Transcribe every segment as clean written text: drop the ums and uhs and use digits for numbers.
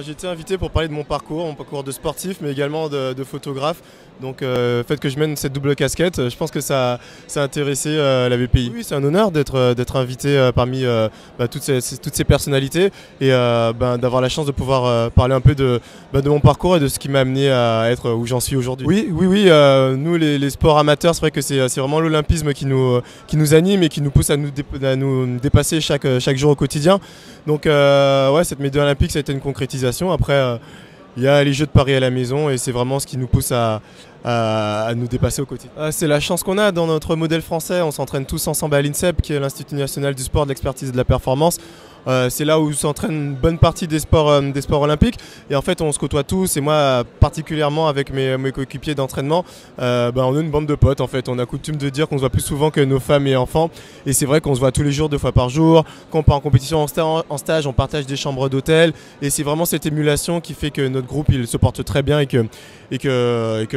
J'ai été invité pour parler de mon parcours de sportif, mais également de photographe. Donc le fait que je mène cette double casquette, je pense que ça a intéressé la BPI. Oui, c'est un honneur d'être invité parmi toutes ces personnalités et d'avoir la chance de pouvoir parler un peu de mon parcours et de ce qui m'a amené à être où j'en suis aujourd'hui. Oui, nous les sports amateurs, c'est vrai que c'est vraiment l'olympisme qui nous anime et qui nous pousse à nous dépasser chaque jour au quotidien. Donc ouais, cette médaille olympique, ça a été une concrétisation. Après, il y a les Jeux de Paris à la maison et c'est vraiment ce qui nous pousse à nous dépasser au quotidien. C'est la chance qu'on a dans notre modèle français. On s'entraîne tous ensemble à l'INSEP, qui est l'Institut national du sport, de l'expertise et de la performance. C'est là où s'entraîne une bonne partie des sports olympiques. Et en fait, on se côtoie tous. Et moi, particulièrement avec mes coéquipiers d'entraînement, on est une bande de potes. En fait, on a coutume de dire qu'on se voit plus souvent que nos femmes et enfants. Et c'est vrai qu'on se voit tous les jours, 2 fois par jour. Quand on part en compétition en stage, on partage des chambres d'hôtel. Et c'est vraiment cette émulation qui fait que notre groupe il se porte très bien et que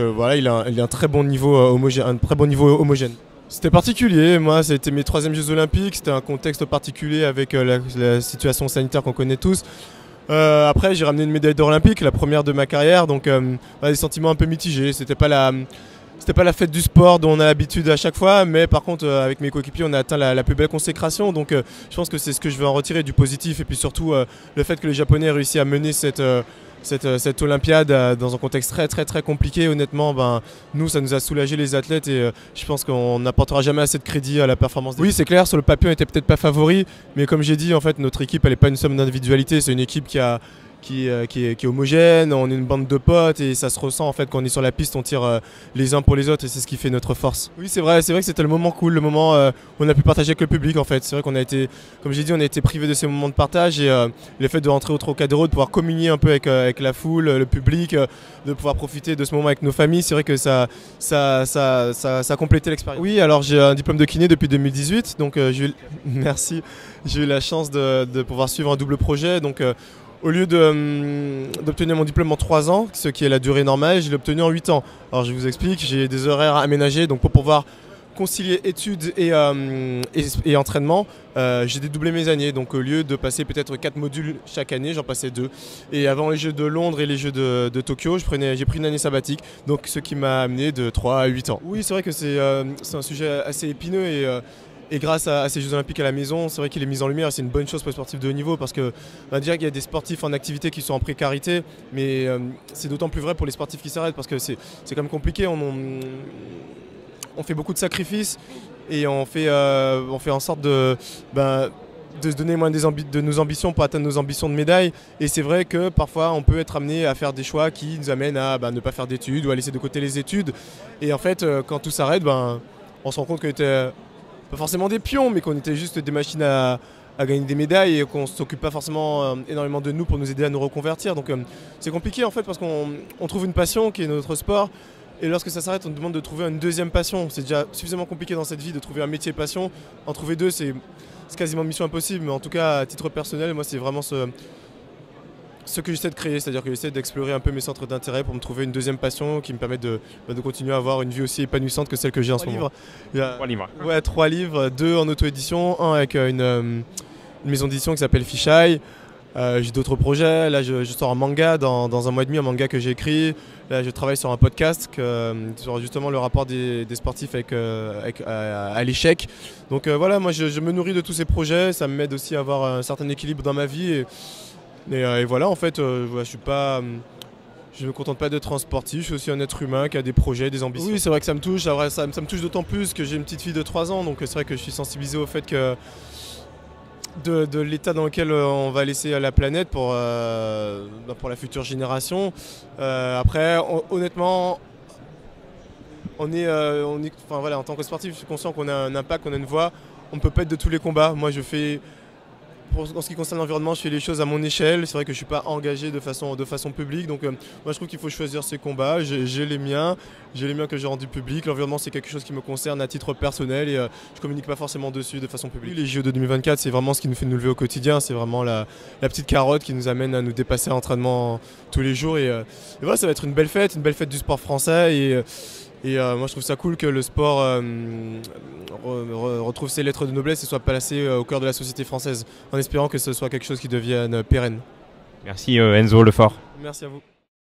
voilà, il a un très bon niveau homogène. C'était particulier, moi c'était mes 3e Jeux Olympiques, c'était un contexte particulier avec la situation sanitaire qu'on connaît tous. Après j'ai ramené une médaille d'or olympique, la première de ma carrière, donc des sentiments un peu mitigés. C'était pas la fête du sport dont on a l'habitude à chaque fois, mais par contre avec mes coéquipiers on a atteint la plus belle consécration, donc je pense que c'est ce que je veux en retirer du positif, et puis surtout le fait que les Japonais aient réussi à mener cette Olympiade dans un contexte très compliqué. Honnêtement, nous ça nous a soulagé les athlètes, et je pense qu'on n'apportera jamais assez de crédit à la performance. Oui, c'est clair, sur le papier on était peut-être pas favori, mais comme j'ai dit, en fait notre équipe elle n'est pas une somme d'individualité, c'est une équipe qui est homogène, on est une bande de potes et ça se ressent en fait quand on est sur la piste, on tire les uns pour les autres et c'est ce qui fait notre force. Oui, c'est vrai que c'était le moment cool, le moment où on a pu partager avec le public en fait. C'est vrai qu'on a été, comme j'ai dit, on a été privé de ces moments de partage, et le fait de rentrer au Trocadéro, de pouvoir communier un peu avec la foule, le public, de pouvoir profiter de ce moment avec nos familles, c'est vrai que ça a complété l'expérience. Oui, alors j'ai un diplôme de kiné depuis 2018, donc merci, j'ai eu la chance de pouvoir suivre un double projet, donc au lieu d'obtenir mon diplôme en 3 ans, ce qui est la durée normale, je l'ai obtenu en 8 ans. Alors je vous explique, j'ai des horaires aménagés, donc pour pouvoir concilier études et entraînement, j'ai dédoublé mes années. Donc au lieu de passer peut-être 4 modules chaque année, j'en passais 2. Et avant les Jeux de Londres et les Jeux de Tokyo, j'ai pris une année sabbatique, donc ce qui m'a amené de 3 à 8 ans. Oui, c'est vrai que c'est un sujet assez épineux, et grâce à ces Jeux Olympiques à la maison, c'est vrai qu'il est mis en lumière. C'est une bonne chose pour les sportifs de haut niveau, parce qu'on va dire qu'il y a des sportifs en activité qui sont en précarité, mais c'est d'autant plus vrai pour les sportifs qui s'arrêtent, parce que c'est quand même compliqué. On fait beaucoup de sacrifices et on fait en sorte de se donner moins de nos ambitions pour atteindre nos ambitions de médaille. Et c'est vrai que parfois on peut être amené à faire des choix qui nous amènent à ne pas faire d'études ou à laisser de côté les études. Et en fait, quand tout s'arrête, on se rend compte qu'on était pas forcément des pions, mais qu'on était juste des machines à gagner des médailles, et qu'on ne s'occupe pas forcément énormément de nous pour nous aider à nous reconvertir. Donc c'est compliqué en fait, parce qu'on trouve une passion qui est notre sport, et lorsque ça s'arrête on nous demande de trouver une deuxième passion. C'est déjà suffisamment compliqué dans cette vie de trouver un métier passion. En trouver 2, c'est quasiment mission impossible, mais en tout cas à titre personnel, moi c'est vraiment ce que j'essaie de créer, c'est-à-dire que j'essaie d'explorer un peu mes centres d'intérêt pour me trouver une deuxième passion qui me permette de continuer à avoir une vie aussi épanouissante que celle que j'ai en ce moment. Il y a 3 livres. Ouais, 3 livres, 2 en auto-édition, un avec une maison d'édition qui s'appelle Fisheye. J'ai d'autres projets, là je sors un manga dans 1 mois et demi, un manga que j'ai écrit. Là je travaille sur un podcast sur justement le rapport des sportifs à l'échec. Donc voilà, moi je me nourris de tous ces projets, ça m'aide aussi à avoir un certain équilibre dans ma vie. Et voilà, en fait, je me contente pas d'être un sportif, je suis aussi un être humain qui a des projets, des ambitions. Oui, c'est vrai que ça me touche, ça me touche d'autant plus que j'ai une petite fille de 3 ans, donc c'est vrai que je suis sensibilisé au fait que de l'état dans lequel on va laisser la planète pour la future génération. Après, honnêtement, en tant que sportif, je suis conscient qu'on a un impact, qu'on a une voix. On ne peut pas être de tous les combats. Moi, en ce qui concerne l'environnement, je fais les choses à mon échelle. C'est vrai que je ne suis pas engagé de façon publique. Donc moi je trouve qu'il faut choisir ses combats. J'ai les miens que j'ai rendus publics. L'environnement c'est quelque chose qui me concerne à titre personnel, et je ne communique pas forcément dessus de façon publique. Les JO de 2024, c'est vraiment ce qui nous fait nous lever au quotidien. C'est vraiment la petite carotte qui nous amène à nous dépasser à l'entraînement tous les jours. Et voilà, ça va être une belle fête du sport français. Et moi je trouve ça cool que le sport retrouve ses lettres de noblesse et soit placé au cœur de la société française, en espérant que ce soit quelque chose qui devienne pérenne. Merci Enzo Lefort. Merci à vous.